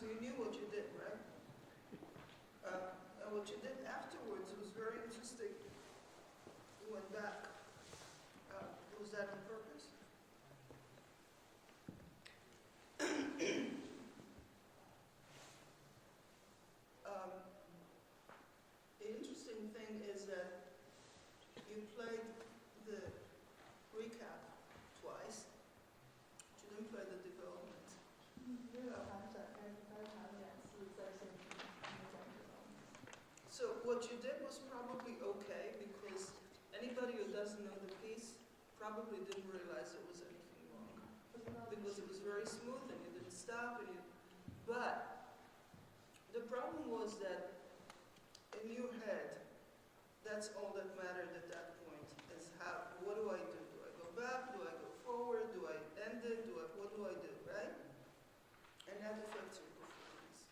you knew what you did, right? And what you did afterwards was very interesting. You went back. Was that on purpose? The interesting thing is that you played the recap twice, but you didn't play the development. So what you did was probably okay, because anybody who doesn't know the piece probably didn't realize there was anything wrong, because it was very smooth and you didn't stop. But the problem was that in your head, that's all that mattered at that point, is what do I do? Do I go back? Do I go forward? Do I end it? What do I do, right? And that affects your performance.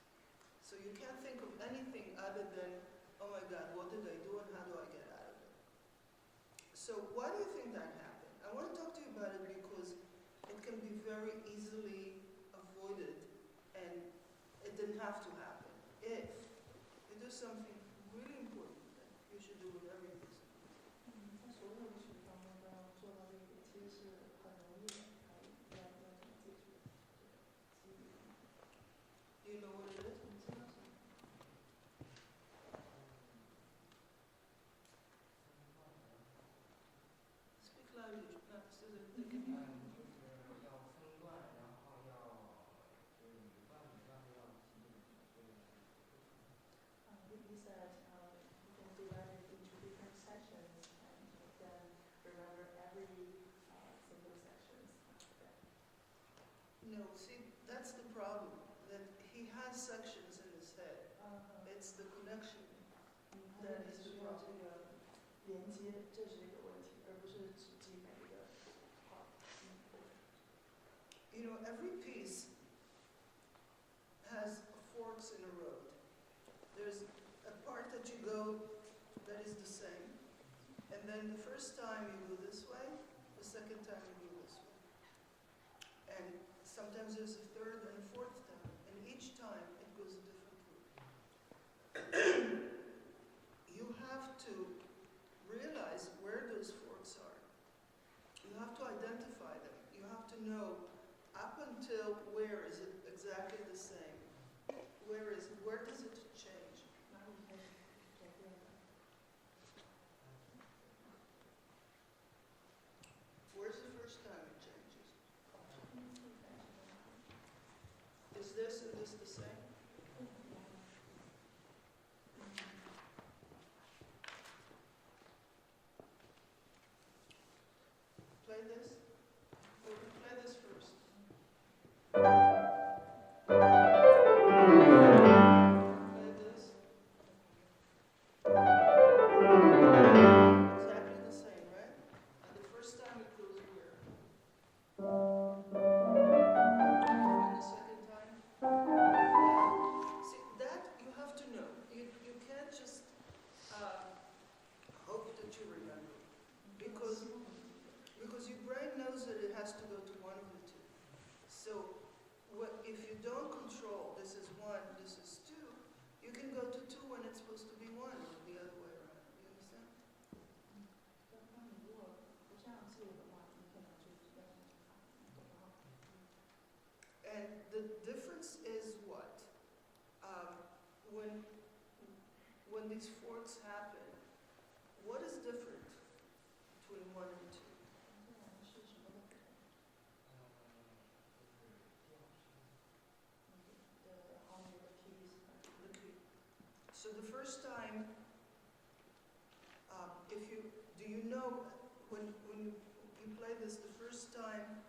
So you can't think of anything other than, oh my God, what did I do and how do I get out of it? So why do you think that happened? I want to talk to you about it because it can be very easily avoided, and it didn't have to happen. If you do something really important that you should do with every piece of music. Do you know what it is? Speak loudly, so that they can hear you. He said you can divide it into different sections and then remember every single sections. No, see, that's the problem. That he has sections in his head. It's the connection that is the problem. 连接，这是一个问题，而不是只记每一个 part。You know, every piece has forks in a road. There's a part that you go that is the same, and then the first time you go this way, the second time you go this way. And sometimes there's a third and a fourth time, and each time it goes a different route. You have to realize where those forks are. You have to identify them. You have to know up until where is it exactly the same. Where does it change? Where's the first time it changes? Is this and this the same? Play this. Play this first. Play this. Exactly the same, right? And the first time it goes where? And the second time? See, that you have to know. You can't just hope that you remember. Because your brain knows that it has to go to one of the two. So if you don't control, this is one, this is two, you can go to two when it's supposed to be one, or the other way around. You understand? And the difference is what? When these forks happen, what is different between one and two? The key. So the first time, do you know when you play this the first time,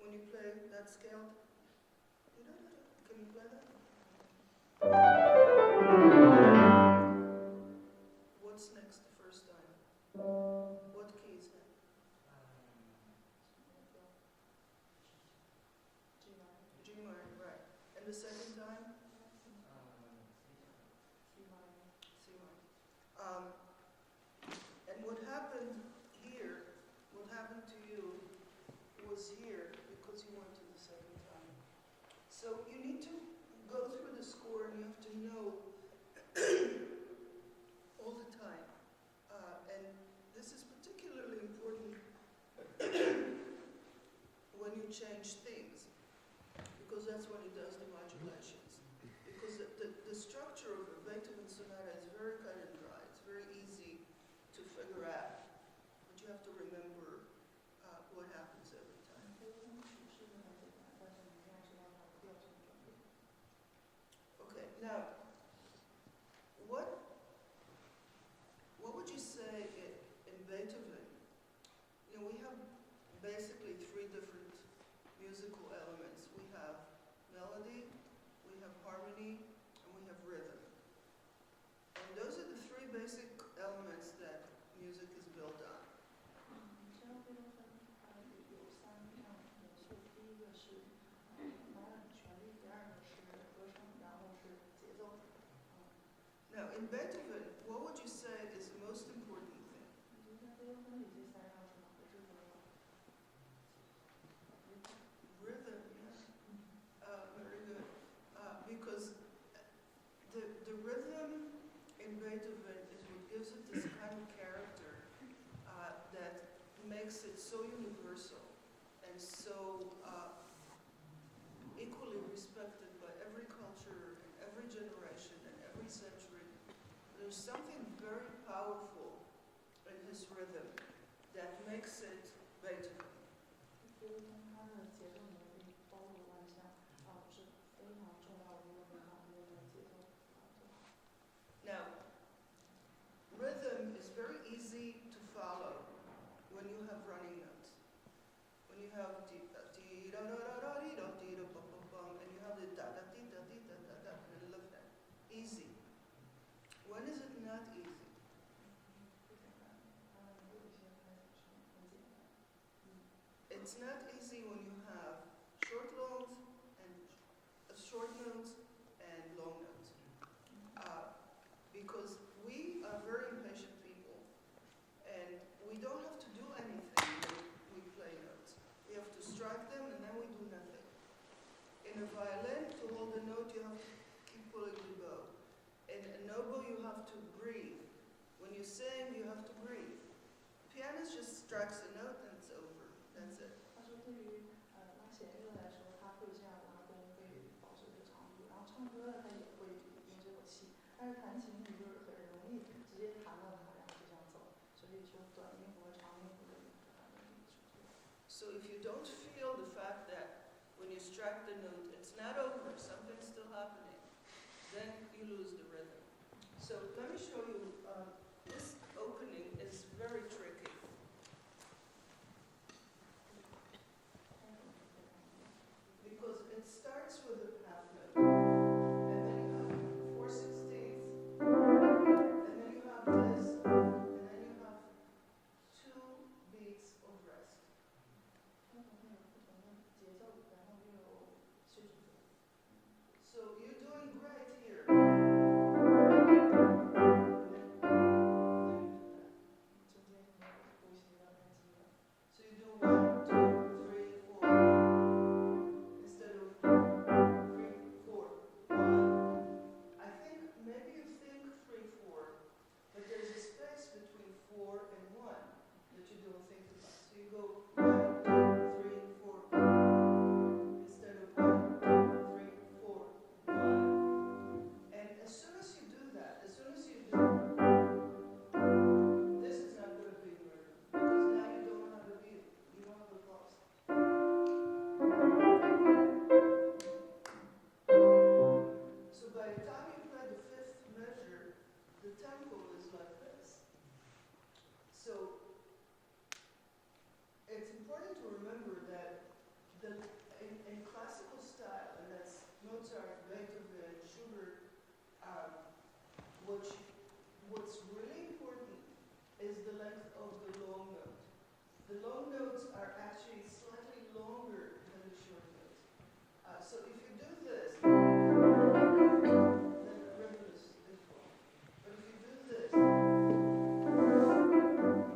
when you play that scale, can you play that? What's next the first time? What key is that? G minor, right. And the second time? C minor. And what happened here, what happened to you was here because you went to the second time. So you need to change themes, because that's when he does the modulations. Because the structure of a Beethoven sonata is very cut and dry. It's very easy to figure out, but you have to remember what happens every time. Okay, now, what would you say in Beethoven? You know, we have basically three different musical elements. We have melody, we have harmony, and we have rhythm. And those are the three basic elements that music is built on. Now, in Beethoven, what would you say is the most important thing? Rhythm, yeah. Very good. Because the rhythm in Beethoven is what gives it this kind of character that makes it so universal and so equally respected by every culture and every generation and every century. There's something very powerful in his rhythm that makes it Beethoven. Now, rhythm is very easy to follow when you have running notes. When you have and you have the da and lift that. Easy. When is it not easy? It's not easy when you have short notes and long notes. Because we are very impatient people, and we don't have to do anything when we play notes. We have to strike them, and then we do nothing. In a violin, to hold a note, you have to keep pulling the bow. In an oboe, you have to breathe. When you sing, you have to breathe. Pianist just strikes a note, and it's over. That's it. So if you don't feel the fact that when you strike the note, it's not over, something's still happening, then you lose the rhythm. So let me show you, this opening is very tricky. Because it starts with a half note, and then you have 4/16, and then you have this, and then you have 2 beats of rest. So you're doing great here. So you do 1, 2, 3, 4, instead of 3, 4, 1. I think maybe you think 3, 4, but there's a space between 4 and 1 that you don't think about. So you go 1, 2, 3, 4, instead of 1, 2, 3, 4, 1. And as soon as you do that, as soon as you do, this is not going to be rhythm, because now you don't have a beat, you don't have a pulse. So by the time you play the 5th measure, the tempo is like this. So it's important to remember that in classical style, and that's Mozart, Beethoven, Schubert, what's really important is the length of the long note. The long notes are actually slightly longer than the short notes. So if you do this, then the rhythm is wrong. But if you do this,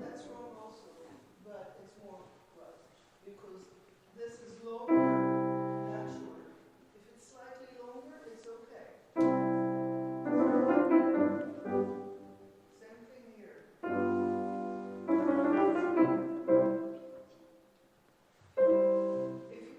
that's wrong also, but it's more right, because this is longer, not shorter. If it's slightly longer, it's okay. Same thing here. If you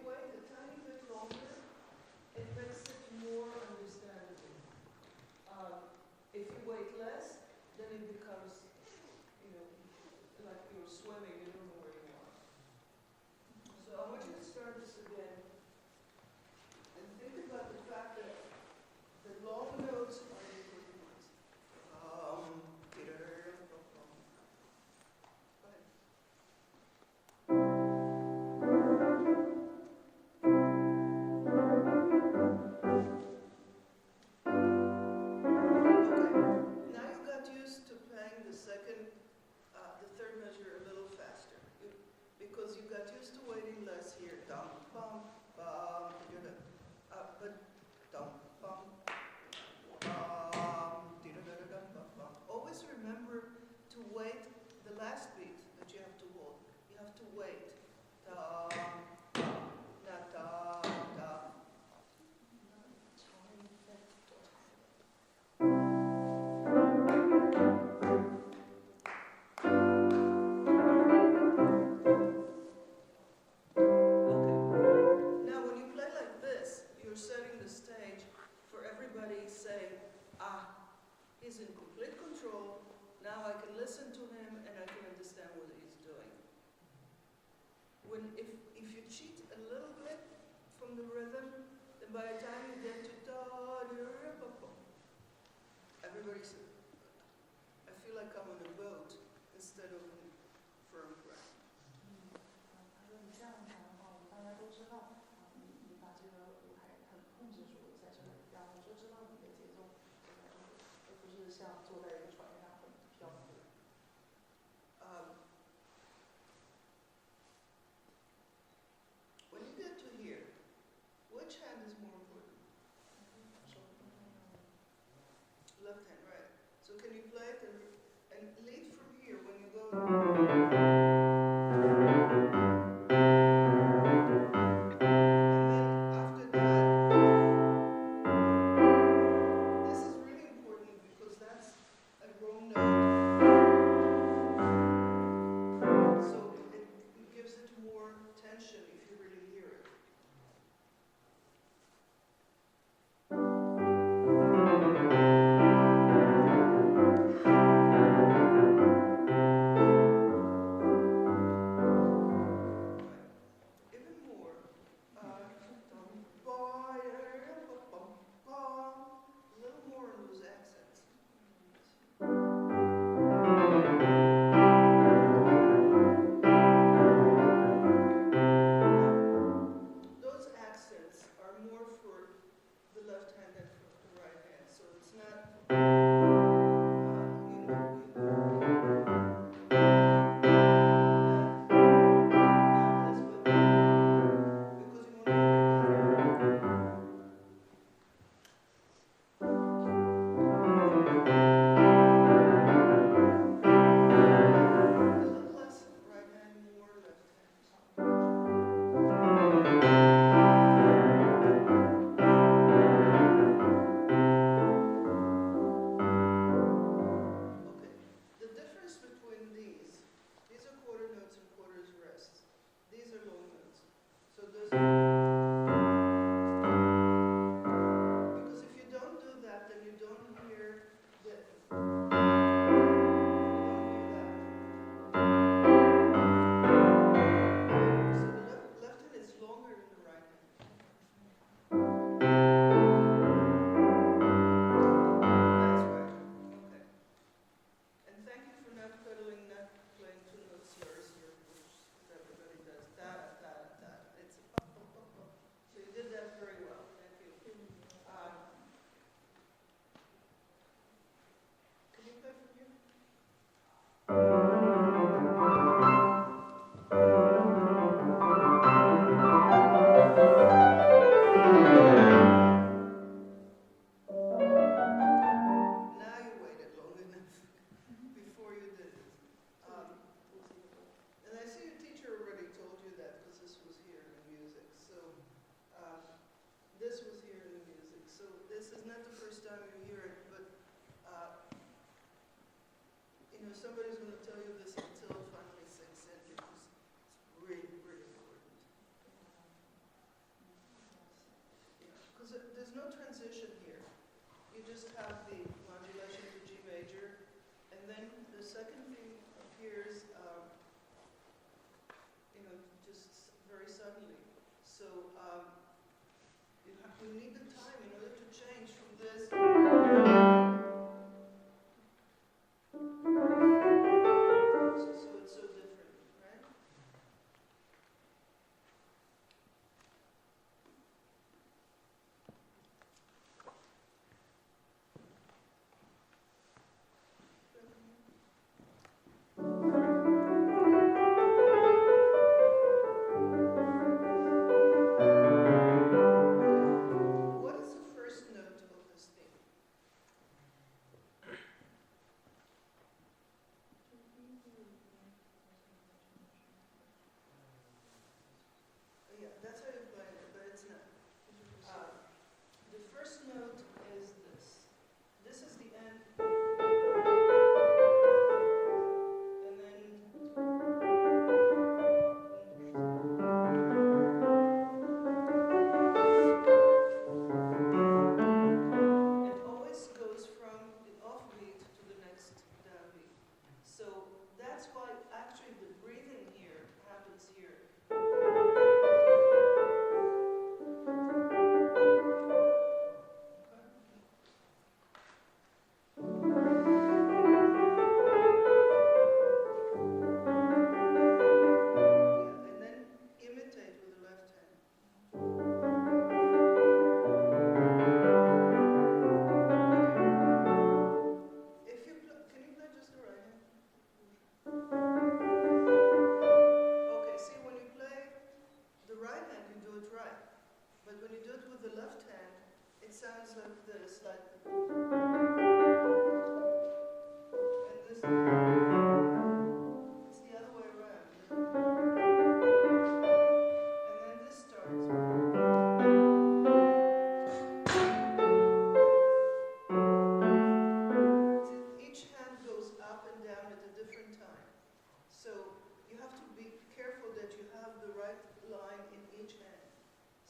if you cheat a little bit from the rhythm, then by the time you get to da, everybody's, I feel like I'm on a boat instead of in firm ground. 他说你这样讲的话，我们大家都知道，你把这个舞台很控制住在这里，然后就知道你的节奏就在这里，而不是像坐在一个船上很漂浮。When you get to here, which hand is more important? Left hand, right. So can you play it and lead from here when you go? After that, this is really important because that's a wrong note. So it gives it more tension if you really hear it. Even more. A little more on those accents. Those accents are more for the left hand than for the right hand. So it's not, not this, but because you want to hear a little less right hand, more left hand. Okay. The difference between these are quarter notes and quarters rests. These are long notes. So those because if you don't do that, then you don't hear the, you don't hear that. So the left hand is longer than the right hand. That's right. Okay. And thank you for not fiddling, not playing two notes slurs here, which everybody does. Da, da, da. It's So you did that very well. Thank you. Can you play from here? Now you waited long enough before you did it. And I see your teacher already told you that because this was here in the music. So this was here in the music. So this is not the first time you hear it, but somebody's going to tell you this until it finally sinks in because it's really, really important. Because there's no transition here. You just have the modulation to G major, and then the second thing appears, just very suddenly. So you need the time in order to change from this. So it's so different, right?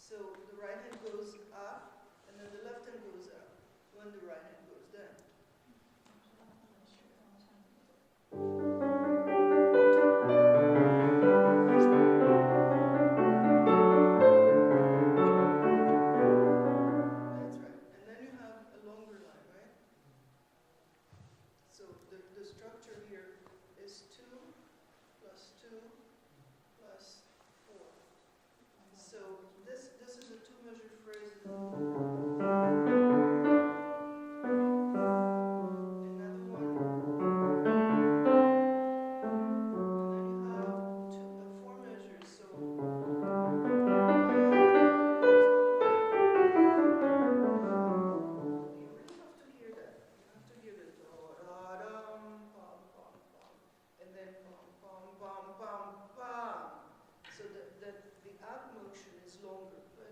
So the right hand goes up, and then the left hand goes up when the right hand goes down. That's right. And then you have a longer line, right? So the structure here is 2 plus 2 plus 4. So this is a two-measure phrase. Another one. And then you have 4 measures. So you really have to hear that. You have to hear the da-da-dum, pom, pom, pom, and then pom, pom, pom, pom, pom. So the up motion is longer. But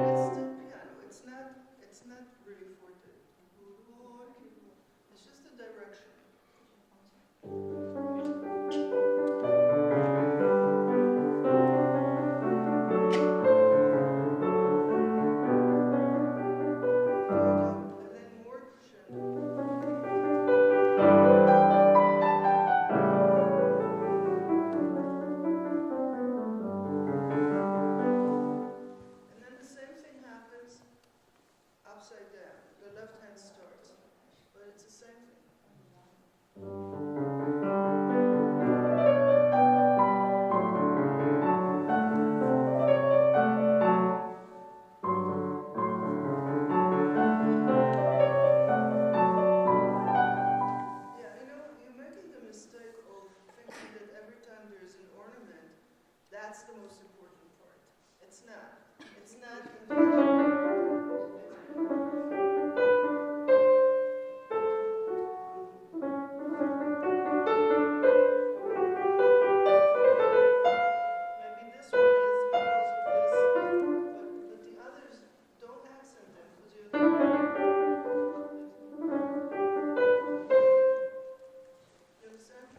it's still piano. It's not really forte. It's just a direction. And then more crescendo. And then the same thing happens upside down. The left hand starts, but it's the same thing. Yeah, you're making the mistake of thinking that every time there's an ornament, that's the most important part. It's not. It's not. Maybe this one is because of this, but the others don't accent them because you understand?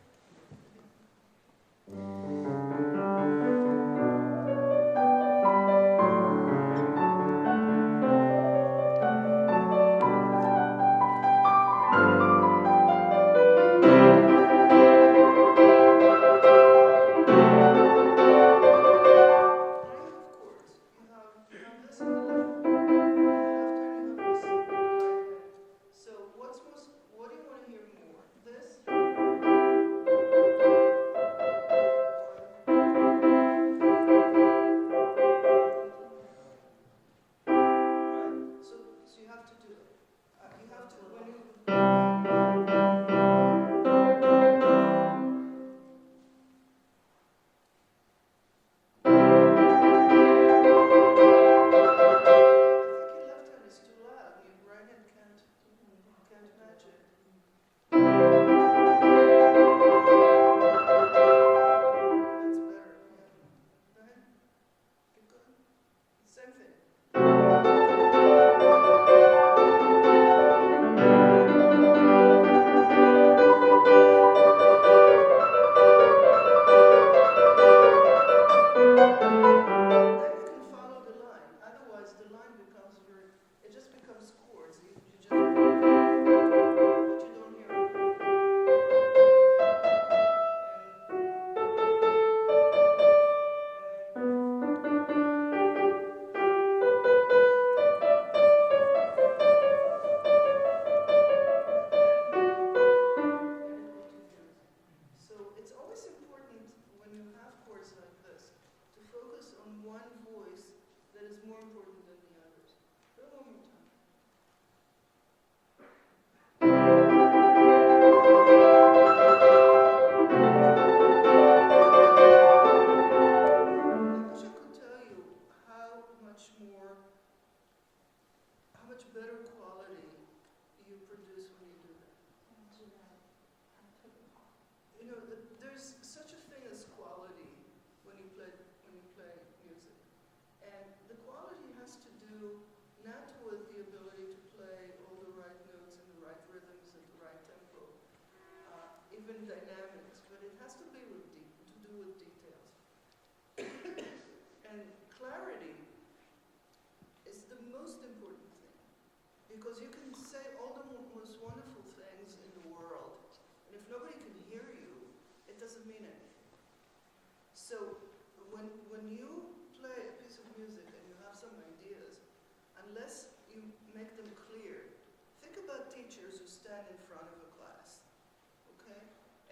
What do you want to hear more? This? Right? So you have to do it. You have to, when you... Is too loud. Your right hand can't match it. That's better. Yeah. Go ahead. Keep going. Same thing. Then you can follow the line. Otherwise, the line becomes it just becomes chords. You just, but you don't hear it. So it's always important when you have chords like this to focus on one voice that is more important than the others. Do it one more time. I wish I could tell you how much better quality you produce when you do that. There's such a thing as quality when you play music, and the quality has to do not with the ability to play all the right notes and the right rhythms and the right tempo, even dynamics, but it has to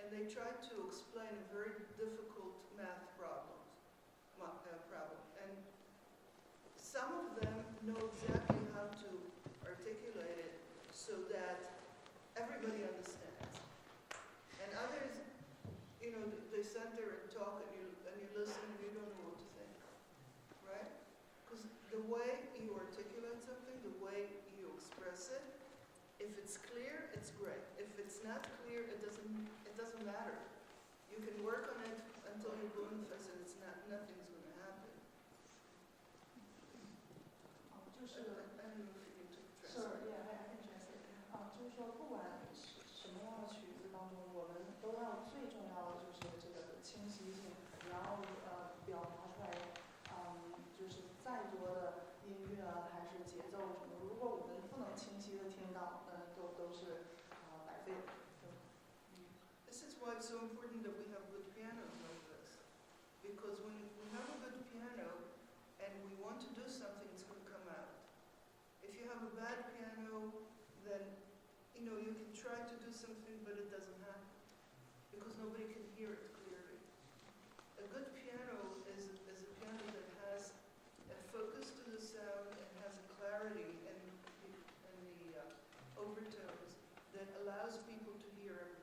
and they tried to explain a very difficult math problem. And some of them know exactly how to articulate it so that everybody understands. And others, they sit there and talk, and you listen, and you don't know what to think, right? Because the way you articulate something, the way you express it, if it's clear, it's great. If it's not clear, it doesn't matter. You can work on it until you're blue in the face, and nothing's going to happen. I don't know if you took translate. Yeah, I can translate. 就是说，不管什么样的曲子当中，我们都要最重要的就是这个清晰性，然后表达出来，就是再多的音乐还是节奏什么，如果我们不能清晰的听到，都是白费的。This is why it's so important that we have good pianos like this, because when we have a good piano and we want to do something, it's going to come out. If you have a bad piano, then you can try to do something, but it doesn't happen because nobody can hear it clearly. A good piano is a piano that has a focus to the sound and has a clarity in the overtones that allows people to hear everything.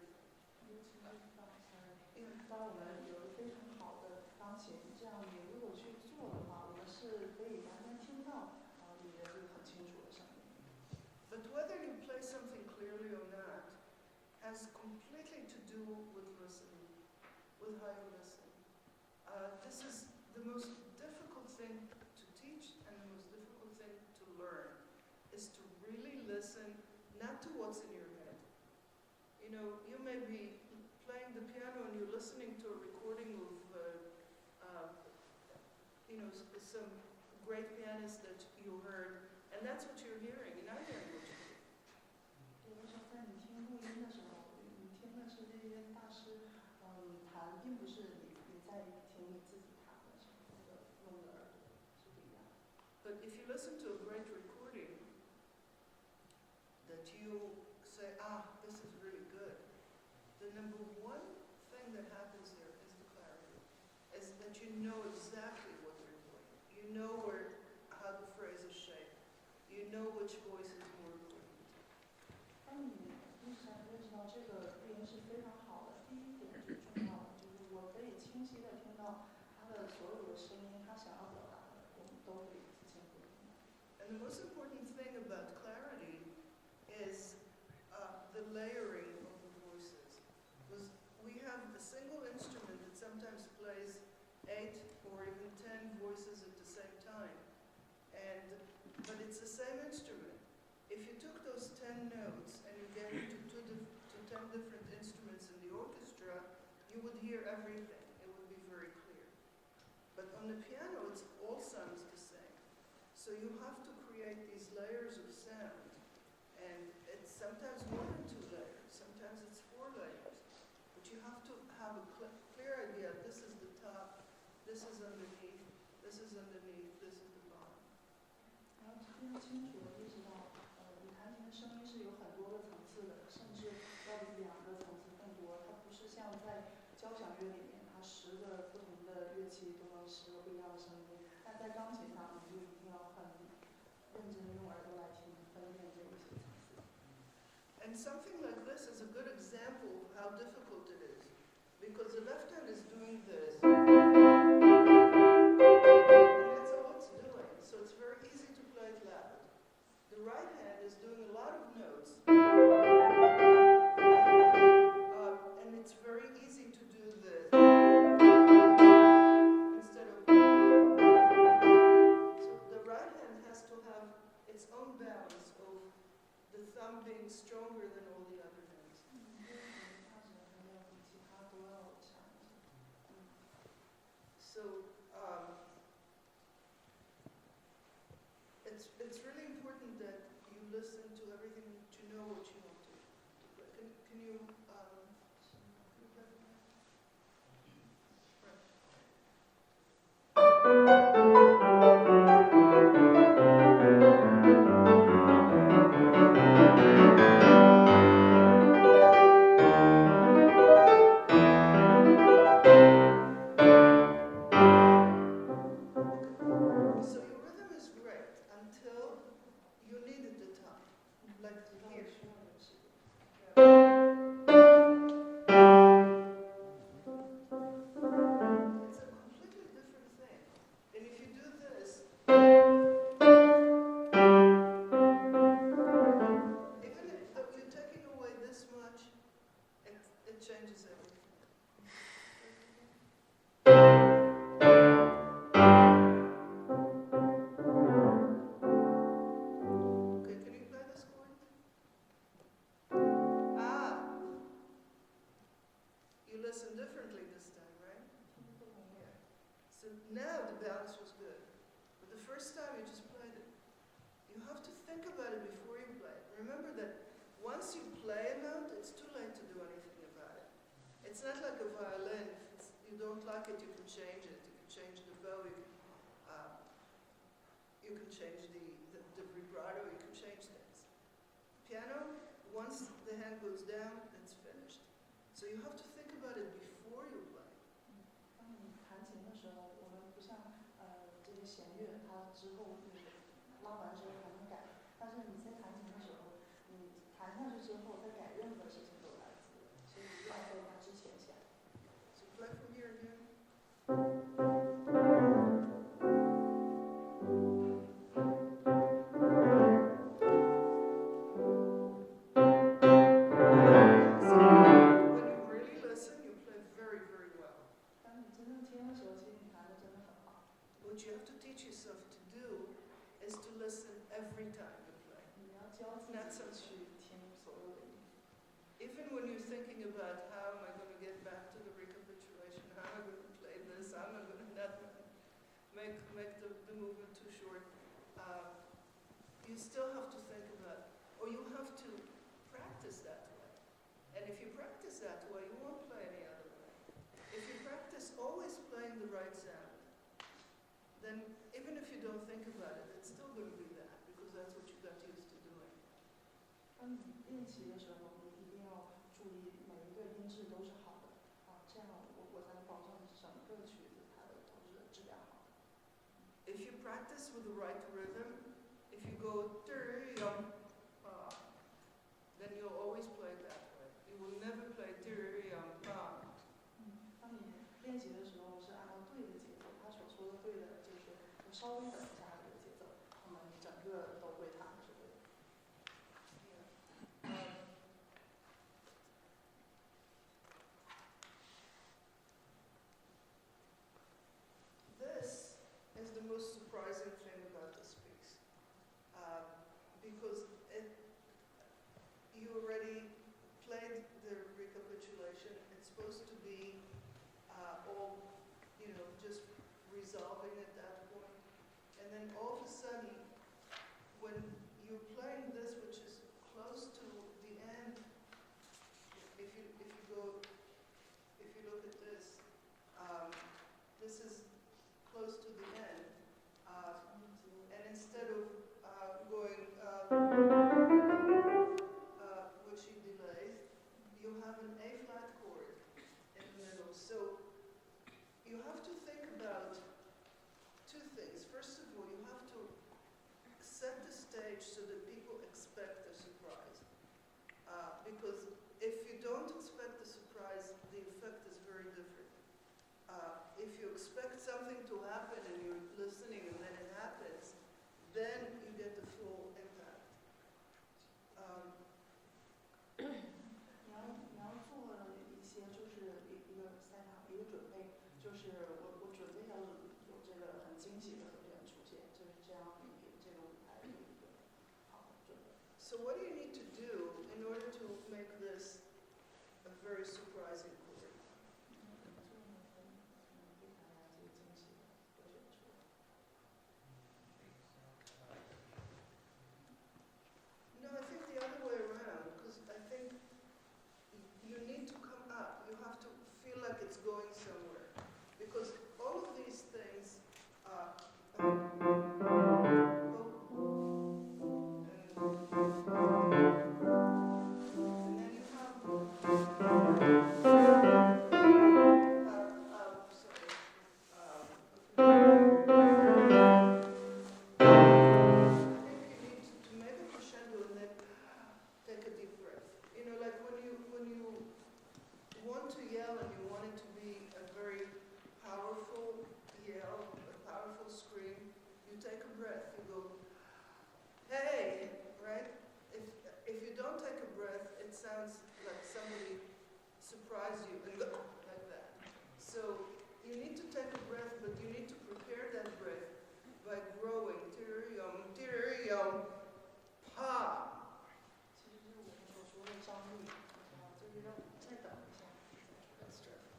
当我们有非常好的钢琴，这样你如果去做的话，我们是可以完全听到里面这个很清楚的声音。But whether you play something clearly or not has completely to do with listening, with how you listen. This is the most difficult thing to teach and the most difficult thing to learn, is to really listen, not to what's in your head. You may be playing the piano and you're listening to a recording of, some great pianist that you heard, and that's what you're hearing, and I'm hearing what you're hearing. 有的时候在你听录音的时候，你听的是这些大师弹，并不是你在听你自己弹的时候，那个用的耳朵是不一样的。But if you listen to a great recording, that you say, this is really good, the number one thing that happens there is the clarity, is that you know exactly what they're doing. You know how the phrase is shaped. You know which voice is more important. 当你意识到这个录音是非常好的，第一点最重要的就是我可以清晰的听到他的所有的声音，他想要表达的，我们都可以清楚的听到。And the most important thing about clarity is the layering of the voices. Because we have a single instrument that sometimes plays 8 or even 10 voices at the same time. But it's the same instrument. If you took those 10 notes and you gave it to 10 different instruments in the orchestra, you would hear everything. It would be very clear. But on the piano, it's all sounds the same. So you have to create these layers of sound. And it's sometimes more than 2 layers. Sometimes it's 4 layers. But you have to have a clear idea. This is the top. This is underneath. This is underneath. This is the bottom. 然后非常清楚的意识到，你弹琴的声音是有很多个层次的，甚至要比2个层次更多。它不是像在交响乐里面，它10个不同的乐器都能10个不一样的声音。但在钢琴上，你就一定要很认真用耳朵来听，分辨这一些层次。And something like this is a good example of how difficult it is. Because the left hand is doing this. That's all it's doing. So it's very easy to play it loud. The right hand is doing a lot of notes. And it's very easy to do this. Instead of... So the right hand has to have its own balance of the thumb being stronger than all the other hands. So it's really important that you listen to everything, to know what you want to play. Can you play for me? Right. changes everything. Okay, can you play this chord? Ah, you listen differently this time, right? So now the balance was good. But the first time you just played it. You have to think about it before you play it. Remember that once you play a note, it's too late to do anything about it. It's not like a violin. If you don't like it, you can change it. You can change the bow. You can change the vibrato. You can change things. Piano, once the hand goes down, it's finished. So you have to think about it before you play. 当你弹琴的时候，我们不像这些弦乐，它之后你拉完之后还能改。但是你在弹琴的时候，你弹下去之后再改任何事情都来不及，所以一定要在它之前想。So play from here again. So when you really listen, you play very, very well. 当你真正听的时候，其实你弹的真的很好。What you have to teach yourself to do is to listen every time you play. 你要教自己去听所有的音。Even when you're thinking about how am I going to get back to the recapitulation, how am I going to play this, how am I going to not make the movement too short, you still have to think about, or you have to practice that way. And if you practice that way, you won't play any other way. If you practice always playing the right sound, then even if you don't think about it, it's still going to be that, because that's what you got used to doing. 当你练习的时候，你一定要注意每一个音质都是好的啊，这样我才能保证整个曲子它的都是质量好的。If you practice with the right rhythm, if you go then you'll always play it that way. You will never play 当你练习的时候是按照对的节奏，他所说的对的就是稍微等一下这个节奏，那么你整个都会弹的是对的。This is the most surprising thing about this piece, because you already played the recapitulation. It's supposed to be all, just resolving at that point, and then all of a sudden, when you're playing this, which is close to the end, if you look at this, this is close to the end, and instead of going, which he delays, you have an A flat chord in the middle. So you have to think about two things. First of all, you have to set the stage so that people expect a surprise, because if you don't expect the surprise, the effect is very different. If you expect something to happen and you're listening and then it happens, then you get the full impact. 你要做一些就是一个赛场一个准备，就是我准备要有这个很惊喜的和弦出现，就是这样你给这个舞台有一个好的准备。So what do you need to do in order to make this a very surprising chord? No, I think the other way around, because I think you need to come up. You have to feel like it's going somewhere. Because all of these things are... you need to take a breath, but you need to prepare that breath by growing. Tyrium, tyrium, pa. 其实就是我们所说的张力，就是让再等一下。 That's right.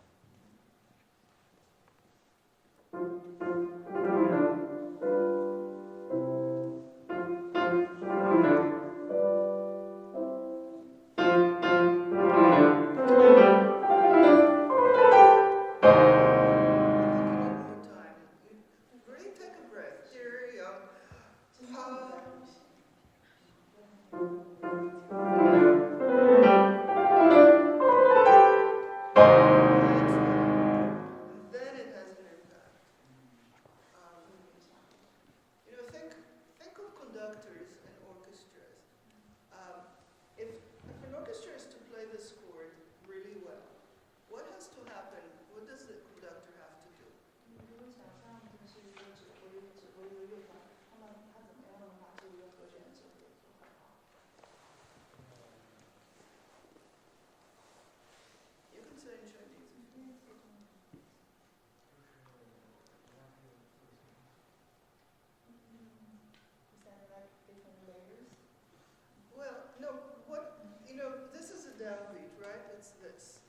Downbeat, right? It's this.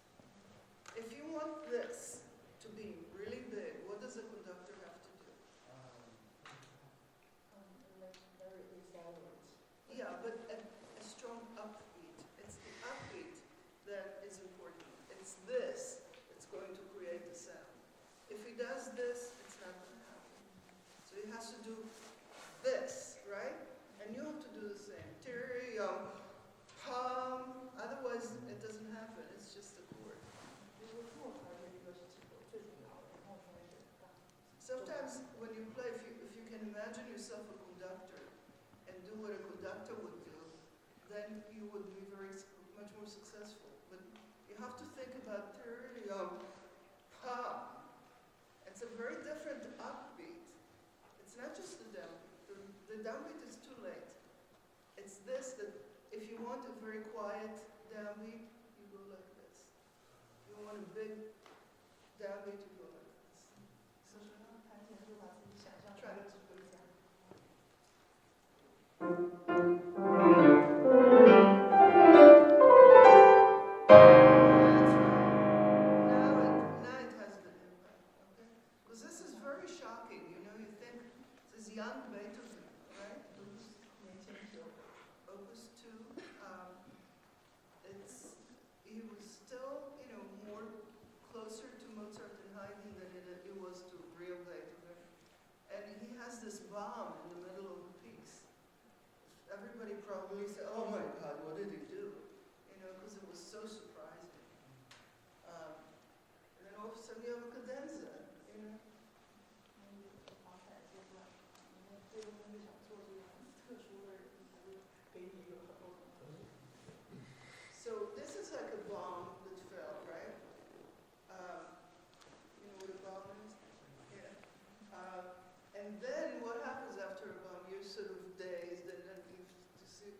If you want this to be really big, what does a conductor have to do? Very accelerate. Yeah, but a strong upbeat. It's the upbeat that is important. It's this that's going to create the sound. If he does this, it's not going to happen. So he has to do this, right? And you have to do the same. Tyrium, pum. Otherwise, it doesn't happen. It's just a chord. Sometimes when you play, if you can imagine yourself a conductor and do what a conductor would do, then you would be much more successful. But you have to think about tyrium, pum. It's a very different upbeat. It's not just the downbeat. The downbeat is too late. It's this that if you want a very quiet downbeat, you go like this. You want a big downbeat, you go like this. So try to put it down. Now it has the impact, okay? Because this is very shocking. You know, you think this is young Beethoven, right? Opus 2. He was still, more closer to Mozart and Haydn than it was to real Beethoven. And he has this bomb in the middle of the piece. Everybody probably said, "Oh my God, what did he do?" Because it was so surprising. And then all of a sudden you have a cadenza, So this is like a bomb that fell, right? You know what a bomb is? Yeah. And then what happens after a bomb? You're sort of dazed, and then you see,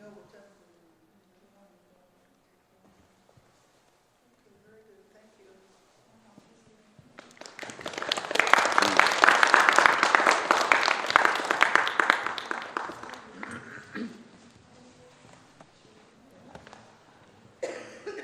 know what time